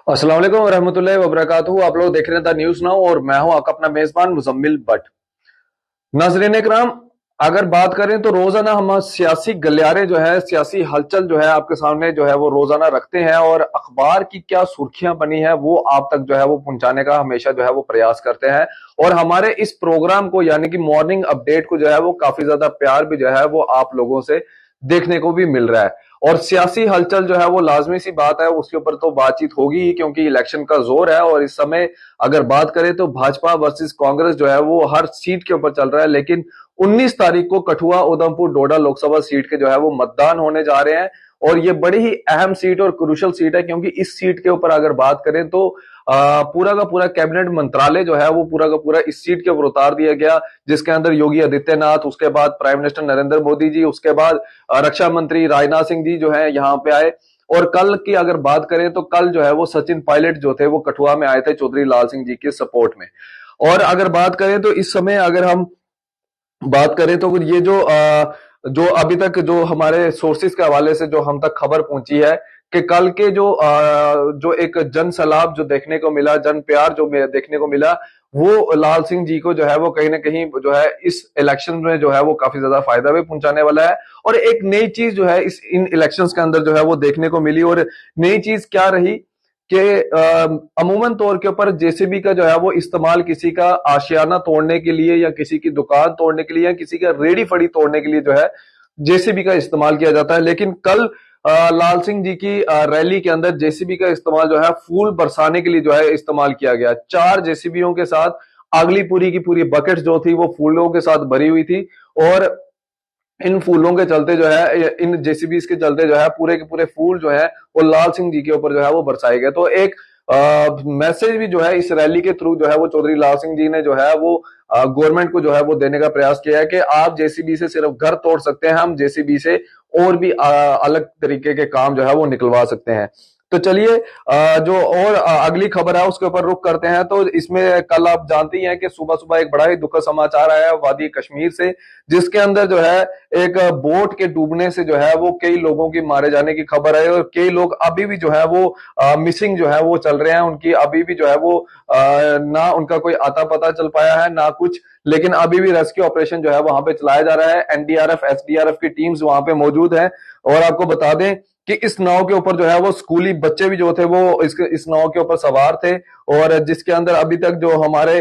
अस्सलाम वालेकुम रहमतुल्लाहि व बरकातहू। आप लोग देख रहे हैं द न्यूज नाउ और मैं हूं आपका अपना मेजबान मुजम्मिल भट्ट। नाजरीन इकराम, अगर बात करें तो रोजाना हम सियासी गलियारे जो है, सियासी हलचल जो है आपके सामने जो है वो रोजाना रखते हैं और अखबार की क्या सुर्खियां बनी है वो आप तक जो है वो पहुंचाने का हमेशा जो है वो प्रयास करते हैं। और हमारे इस प्रोग्राम को यानी कि मॉर्निंग अपडेट को जो है वो काफी ज्यादा प्यार भी जो है वो आप लोगों से देखने को भी मिल रहा है। और सियासी हलचल जो है वो लाजमी सी बात है, उसके ऊपर तो बातचीत होगी ही क्योंकि इलेक्शन का जोर है। और इस समय अगर बात करें तो भाजपा वर्सेस कांग्रेस जो है वो हर सीट के ऊपर चल रहा है। लेकिन 19 तारीख को कठुआ, उधमपुर, डोडा लोकसभा सीट के जो है वो मतदान होने जा रहे हैं। और ये बड़ी ही अहम सीट और क्रूशल सीट है क्योंकि इस सीट के ऊपर अगर बात करें तो पूरा का पूरा कैबिनेट मंत्रालय जो है वो पूरा का पूरा इस सीट के ऊपर उतार दिया गया, जिसके अंदर योगी आदित्यनाथ, उसके बाद प्राइम मिनिस्टर नरेंद्र मोदी जी, उसके बाद रक्षा मंत्री राजनाथ सिंह जी जो है यहाँ पे आए। और कल की अगर बात करें तो कल जो है वो सचिन पायलट जो थे वो कठुआ में आए थे चौधरी लाल सिंह जी के सपोर्ट में। और अगर बात करें तो इस समय अगर हम बात करें तो ये जो अभी तक जो हमारे सोर्सेज के हवाले से जो हम तक खबर पहुंची है कि कल के जो एक जन सैलाब जो देखने को मिला, जन प्यार जो देखने को मिला, वो लाल सिंह जी को जो है वो कहीं ना कहीं जो है इस इलेक्शन में जो है वो काफी ज्यादा फायदा भी पहुंचाने वाला है। और एक नई चीज जो है इस इन इलेक्शंस के अंदर जो है वो देखने को मिली। और नई चीज क्या रही कि अमूमन तौर के ऊपर जेसीबी का जो है वो इस्तेमाल किसी का आशियाना तोड़ने के लिए या किसी की दुकान तोड़ने के लिए या किसी का रेडी फड़ी तोड़ने के लिए जो है जेसीबी का इस्तेमाल किया जाता है। लेकिन कल लाल सिंह जी की रैली के अंदर जेसीबी का इस्तेमाल जो है फूल बरसाने के लिए जो है इस्तेमाल किया गया। 4 जेसीबीओं के साथ अगली पूरी की पूरी बकेट जो थी वो फूलों के साथ भरी हुई थी। और इन फूलों के चलते जो है, इन जेसीबी के चलते जो है पूरे के पूरे फूल जो है वो लाल सिंह जी के ऊपर जो है वो बरसाए गए। तो एक मैसेज भी जो है इस रैली के थ्रू जो है वो चौधरी लाल सिंह जी ने जो है वो गवर्नमेंट को जो है वो देने का प्रयास किया है कि आप जेसीबी से सिर्फ घर तोड़ सकते हैं, हम जेसीबी से और भी अलग तरीके के काम जो है वो निकलवा सकते हैं। तो चलिए जो और अगली खबर है उसके ऊपर रुख करते हैं। तो इसमें कल आप जानती हैं कि सुबह सुबह एक बड़ा ही दुखद समाचार आया है वादी कश्मीर से, जिसके अंदर जो है एक बोट के डूबने से जो है वो कई लोगों की मारे जाने की खबर है। और कई लोग अभी भी जो है वो मिसिंग जो है वो चल रहे हैं, उनकी अभी भी जो है वो ना उनका कोई आता पता चल पाया है ना कुछ। लेकिन अभी भी रेस्क्यू ऑपरेशन जो है वहां पे चलाया जा रहा है। एनडीआरएफ, एसडीआरएफ की टीम्स वहां पे मौजूद है। और आपको बता दें कि इस नाव के ऊपर जो है वो स्कूली बच्चे भी जो थे वो इस नाव के ऊपर सवार थे। और जिसके अंदर अभी तक जो हमारे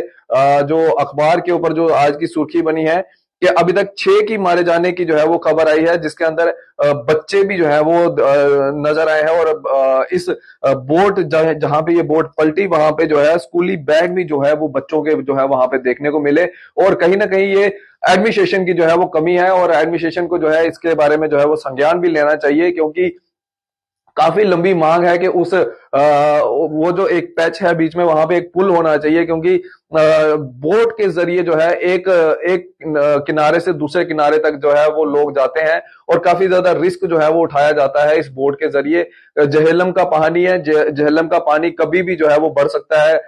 जो अखबार के ऊपर जो आज की सुर्खी बनी है कि अभी तक 6 की मारे जाने की जो है वो खबर आई है, जिसके अंदर बच्चे भी जो है वो नजर आए हैं। और इस बोट जहां पे ये बोट पलटी वहां पे जो है स्कूली बैग भी जो है वो बच्चों के जो है वहां पे देखने को मिले। और कहीं ना कहीं ये एडमिनिस्ट्रेशन की जो है वो कमी है और एडमिनिस्ट्रेशन को जो है इसके बारे में जो है वो संज्ञान भी लेना चाहिए, क्योंकि काफी लंबी मांग है कि उस वो जो एक पैच है बीच में वहां पे एक पुल होना चाहिए, क्योंकि बोट के जरिए जो है एक एक किनारे से दूसरे किनारे तक जो है वो लोग जाते हैं और काफी ज्यादा रिस्क जो है वो उठाया जाता है इस बोट के जरिए। जहेलम का पानी है, जहेलम का पानी कभी भी जो है वो बढ़ सकता है,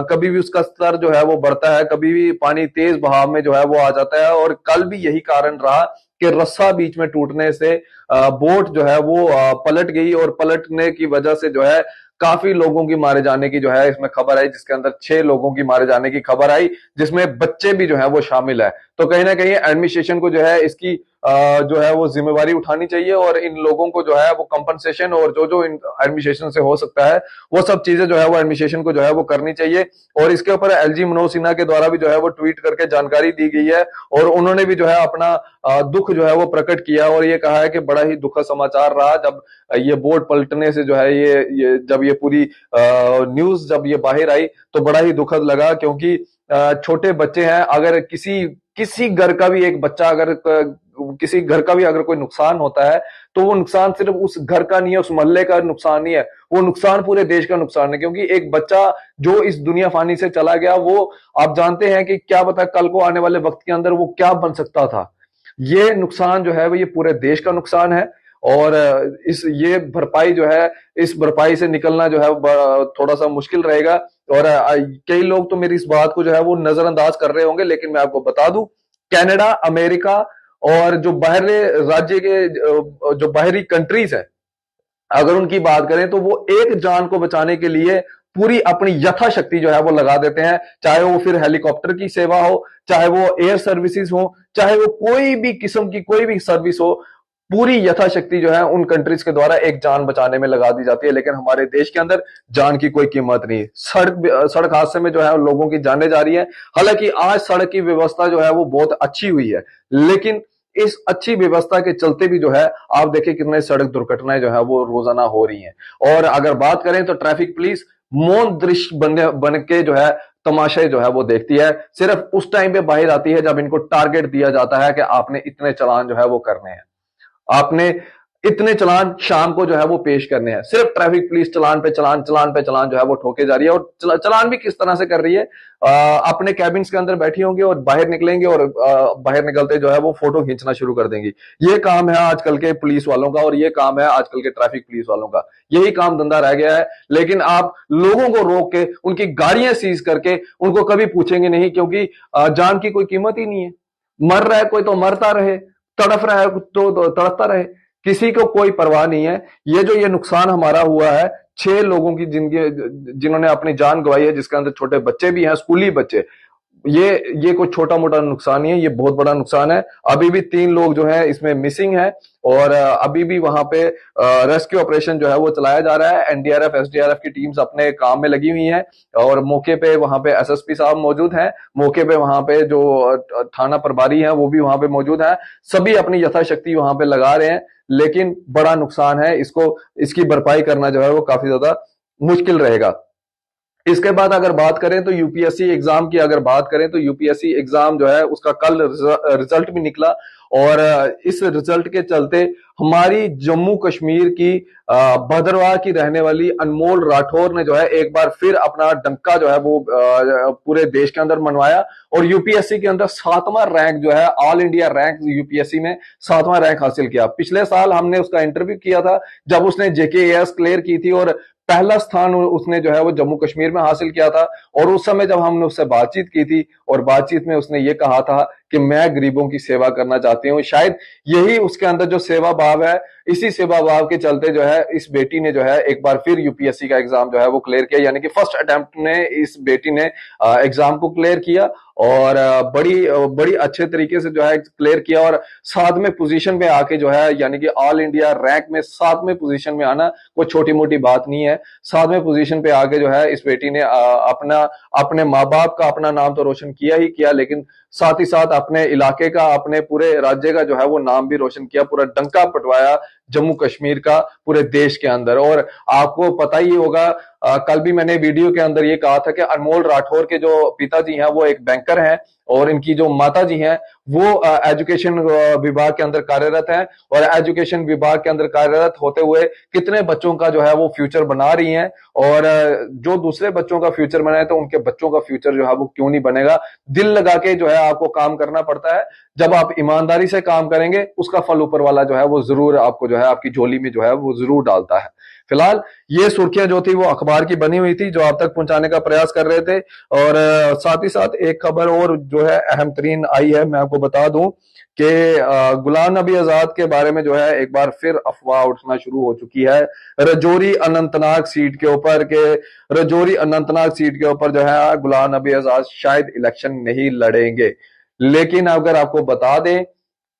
कभी भी उसका स्तर जो है वो बढ़ता है, कभी भी पानी तेज बहाव में जो है वो आ जाता है। और कल भी यही कारण रहा कि रस्सा बीच में टूटने से बोट जो है वो पलट गई और पलटने की वजह से जो है काफी लोगों की मारे जाने की जो है इसमें खबर आई, जिसके अंदर 6 लोगों की मारे जाने की खबर आई, जिसमें बच्चे भी जो है वो शामिल है। तो कहीं ना कहीं एडमिनिस्ट्रेशन को जो है इसकी जो है वो जिम्मेवारी उठानी चाहिए और इन लोगों को जो है वो कंपनसेशन और जो जो इन एडमिनिस्ट्रेशन से हो सकता है वो सब चीजें जो है वो एडमिनिस्ट्रेशन को जो है वो करनी चाहिए। और इसके ऊपर एलजी मनोज सिन्हा के द्वारा भी जो है वो ट्वीट करके जानकारी दी गई है और उन्होंने भी जो है अपना दुख जो है वो प्रकट किया और ये कहा है कि बड़ा ही दुखद समाचार रहा जब ये बोर्ड पलटने से जो है ये जब ये पूरी न्यूज जब ये बाहर आई तो बड़ा ही दुखद लगा, क्योंकि छोटे बच्चे हैं। अगर किसी किसी घर का भी एक बच्चा अगर किसी घर का भी अगर कोई नुकसान होता है तो वो नुकसान सिर्फ उस घर का नहीं है, उस मोहल्ले का नुकसान नहीं है, वो नुकसान पूरे देश का नुकसान है। क्योंकि एक बच्चा जो इस दुनिया फानी से चला गया वो आप जानते हैं कि क्या पता कल को आने वाले वक्त के अंदर वो क्या बन सकता था। ये नुकसान जो है वो ये पूरे देश का नुकसान है। और इस ये भरपाई जो है, इस भरपाई से निकलना जो है थोड़ा सा मुश्किल रहेगा। और कई लोग तो मेरी इस बात को जो है वो नजरअंदाज कर रहे होंगे, लेकिन मैं आपको बता दूं कनाडा, अमेरिका और जो बाहरी राज्य के जो बाहरी कंट्रीज है, अगर उनकी बात करें तो वो एक जान को बचाने के लिए पूरी अपनी यथाशक्ति जो है वो लगा देते हैं, चाहे वो फिर हेलीकॉप्टर की सेवा हो, चाहे वो एयर सर्विसेज हो, चाहे वो कोई भी किस्म की कोई भी सर्विस हो, पूरी यथाशक्ति जो है उन कंट्रीज के द्वारा एक जान बचाने में लगा दी जाती है। लेकिन हमारे देश के अंदर जान की कोई कीमत नहीं। सड़क हादसे में जो है लोगों की जानें जा रही है। हालांकि आज सड़क की व्यवस्था जो है वो बहुत अच्छी हुई है, लेकिन इस अच्छी व्यवस्था के चलते भी जो है आप देखिए कितने सड़क दुर्घटनाएं जो है वो रोजाना हो रही हैं। और अगर बात करें तो ट्रैफिक पुलिस मौन दृश्य बन के जो है तमाशे जो है वो देखती है। सिर्फ उस टाइम पे बाहर आती है जब इनको टारगेट दिया जाता है कि आपने इतने चालान जो है वो करने हैं, आपने इतने चलान शाम को जो है वो पेश करने हैं। सिर्फ ट्रैफिक पुलिस चलान पे चलान, चलान पे चलान जो है वो ठोके जा रही है। और चलान भी किस तरह से कर रही है, अपने कैबिन्स के अंदर बैठी होंगी और बाहर निकलेंगे और बाहर निकलते जो है वो फोटो खींचना शुरू कर देंगी। ये काम है आजकल के पुलिस वालों का और ये काम है आजकल के ट्रैफिक पुलिस वालों का। यही काम धंधा रह गया है। लेकिन आप लोगों को रोक के उनकी गाड़ियां सीज करके उनको कभी पूछेंगे नहीं, क्योंकि जान की कोई कीमत ही नहीं है। मर रहा है कोई तो मरता रहे, तड़फ रहा है तो तड़पता रहे, किसी को कोई परवाह नहीं है। ये नुकसान हमारा हुआ है, 6 लोगों की जिंदगी जिन्होंने अपनी जान गंवाई है, जिसके अंदर छोटे बच्चे भी हैं, स्कूली बच्चे। ये कोई छोटा मोटा नुकसान नहीं है, ये बहुत बड़ा नुकसान है। अभी भी 3 लोग जो है इसमें मिसिंग है और अभी भी वहां पे रेस्क्यू ऑपरेशन जो है वो चलाया जा रहा है। एनडीआरएफ एसडीआरएफ की टीम्स अपने काम में लगी हुई हैं और मौके पे वहां पे एसएसपी साहब मौजूद हैं। मौके पे वहां पे जो थाना प्रभारी हैं वो भी वहां पे मौजूद हैं। सभी अपनी यथाशक्ति वहां पे लगा रहे हैं, लेकिन बड़ा नुकसान है। इसकी भरपाई करना जो है वो काफी ज्यादा मुश्किल रहेगा। इसके बाद अगर बात करें तो यूपीएससी एग्जाम की अगर बात करें तो यूपीएससी एग्जाम जो है उसका कल रिजल्ट भी निकला और इस रिजल्ट के चलते हमारी जम्मू कश्मीर की भद्रवाह की रहने वाली अनमोल राठौर ने जो है एक बार फिर अपना डंका जो है वो पूरे देश के अंदर मनवाया और यूपीएससी के अंदर 7वां रैंक जो है, ऑल इंडिया रैंक यूपीएससी में 7वां रैंक हासिल किया। पिछले साल हमने उसका इंटरव्यू किया था जब उसने जेकेएएस क्लियर की थी और पहला स्थान उसने जो है वो जम्मू कश्मीर में हासिल किया था। और उस समय जब हमने उससे बातचीत की थी और बातचीत में उसने ये कहा था कि मैं गरीबों की सेवा करना चाहती हूँ। शायद यही उसके अंदर जो सेवा भाव है, इसी सेवा भाव के चलते जो है इस बेटी ने जो है एक बार फिर यूपीएससी का एग्जाम जो है वो क्लियर किया। यानी कि फर्स्ट अटेम्प्ट में इस बेटी ने एग्जाम को क्लियर किया और बड़ी अच्छे तरीके से जो है क्लियर किया और 7वें पोजीशन पे आके जो है, यानी कि ऑल इंडिया रैंक में 7वें पोजीशन में आना कोई छोटी मोटी बात नहीं है। 7वें पोजीशन पे आके जो है इस बेटी ने अपने माँ बाप का अपना नाम तो रोशन किया ही किया, लेकिन साथ ही साथ अपने इलाके का, अपने पूरे राज्य का जो है वो नाम भी रोशन किया, पूरा डंका पटवाया जम्मू कश्मीर का पूरे देश के अंदर। और आपको पता ही होगा, कल भी मैंने वीडियो के अंदर ये कहा था कि अनमोल राठौर के जो पिताजी हैं वो एक बैंकर हैं और इनकी जो माता जी हैं वो एजुकेशन विभाग के अंदर कार्यरत हैं और एजुकेशन विभाग के अंदर कार्यरत होते हुए कितने बच्चों का जो है वो फ्यूचर बना रही हैं। और जो दूसरे बच्चों का फ्यूचर बनाए तो उनके बच्चों का फ्यूचर जो है वो क्यों नहीं बनेगा। दिल लगा के जो है आपको काम करना पड़ता है। जब आप ईमानदारी से काम करेंगे उसका फल ऊपर वाला जो है वो जरूर आपको जो है आपकी झोली में जो है वो जरूर डालता है। फिलहाल ये सुर्खियां जो थी वो अखबार की बनी हुई थी जो आप तक पहुंचाने का प्रयास कर रहे थे। और साथ ही साथ एक खबर और जो है अहम तरीन आई है, मैं आपको बता दूं कि गुलाम नबी आजाद के बारे में जो है एक बार फिर अफवाह उठना शुरू हो चुकी है रजौरी अनंतनाग सीट के ऊपर के रजौरी अनंतनाग सीट के ऊपर जो है गुलाम नबी आजाद शायद इलेक्शन नहीं लड़ेंगे। लेकिन अगर आपको बता दें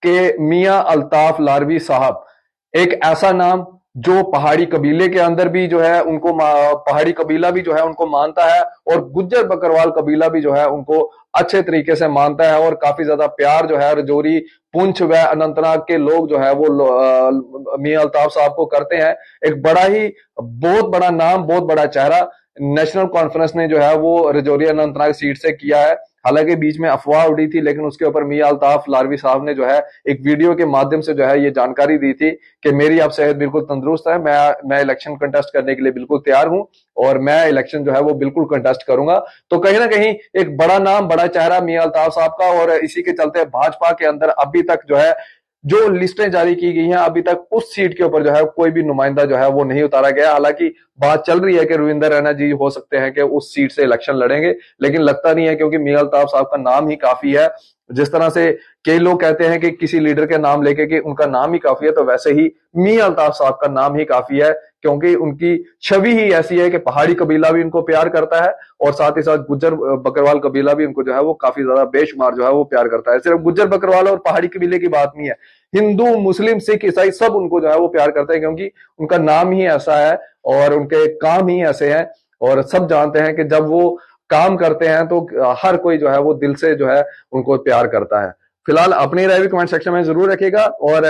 कि मियां अल्ताफ लारवी साहब एक ऐसा नाम जो पहाड़ी कबीले के अंदर भी जो है उनको पहाड़ी कबीला भी जो है उनको मानता है और गुज्जर बकरवाल कबीला भी जो है उनको अच्छे तरीके से मानता है और काफी ज्यादा प्यार जो है रजौरी, पुंछ व अनंतनाग के लोग जो है वो मियां अल्ताफ साहब को करते हैं। एक बहुत बड़ा नाम, बहुत बड़ा चेहरा नेशनल कॉन्फ्रेंस ने जो है वो रजौरी अनंतनाग सीट से किया है। हालांकि बीच में अफवाह उड़ी थी, लेकिन उसके ऊपर मियां अल्ताफ लारवी साहब ने जो है एक वीडियो के माध्यम से जो है ये जानकारी दी थी कि मेरी अब सेहत बिल्कुल तंदुरुस्त है, मैं इलेक्शन कंटेस्ट करने के लिए बिल्कुल तैयार हूं और मैं इलेक्शन जो है वो बिल्कुल कंटेस्ट करूंगा। तो कहीं ना कहीं एक बड़ा नाम, बड़ा चेहरा मियां अल्ताफ साहब का, और इसी के चलते भाजपा के अंदर अभी तक जो है जो लिस्टें जारी की गई हैं अभी तक उस सीट के ऊपर जो है कोई भी नुमाइंदा जो है वो नहीं उतारा गया। हालांकि बात चल रही है कि रविंदर रैना जी हो सकते हैं कि उस सीट से इलेक्शन लड़ेंगे, लेकिन लगता नहीं है, क्योंकि मियां अल्ताफ साहब का नाम ही काफी है। जिस तरह से कई लोग कहते हैं कि किसी लीडर के नाम लेके कि उनका नाम ही काफी है, तो वैसे ही मियां अल्ताफ साहब का नाम ही काफी है, क्योंकि उनकी छवि ही ऐसी है कि पहाड़ी कबीला भी उनको प्यार करता है और साथ ही साथ गुज्जर बकरवाल कबीला भी उनको जो है वो काफी ज्यादा बेशुमार जो है वो प्यार करता है। सिर्फ गुज्जर बकरवाल और पहाड़ी कबीले की बात नहीं है, हिंदू मुस्लिम सिख ईसाई सब उनको जो है वो प्यार करते हैं, क्योंकि उनका नाम ही ऐसा है और उनके काम ही ऐसे हैं। और सब जानते हैं कि जब वो काम करते हैं तो हर कोई जो है वो दिल से जो है उनको प्यार करता है। फिलहाल अपनी राय भी कमेंट सेक्शन में जरूर रखिएगा और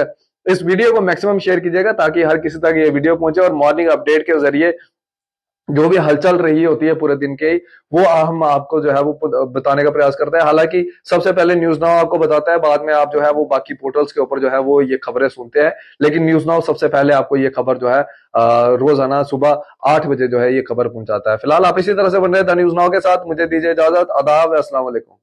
इस वीडियो को मैक्सिमम शेयर कीजिएगा ताकि हर किसी तक ये वीडियो पहुंचे और मॉर्निंग अपडेट के जरिए जो भी हलचल रही होती है पूरे दिन के, वो हम आपको जो है वो बताने का प्रयास करते हैं। हालांकि सबसे पहले न्यूज नाउ आपको बताता है, बाद में आप जो है वो बाकी पोर्टल्स के ऊपर जो है वो ये खबरें सुनते हैं, लेकिन न्यूज नाउ सबसे पहले आपको ये खबर जो है रोजाना सुबह 8 बजे जो है ये खबर पहुंचाता है। फिलहाल आप इसी तरह से बन रहे थे न्यूज नाउ के साथ। मुझे दीजिए इजाजत। आदाब, अस्सलाम वालेकुम।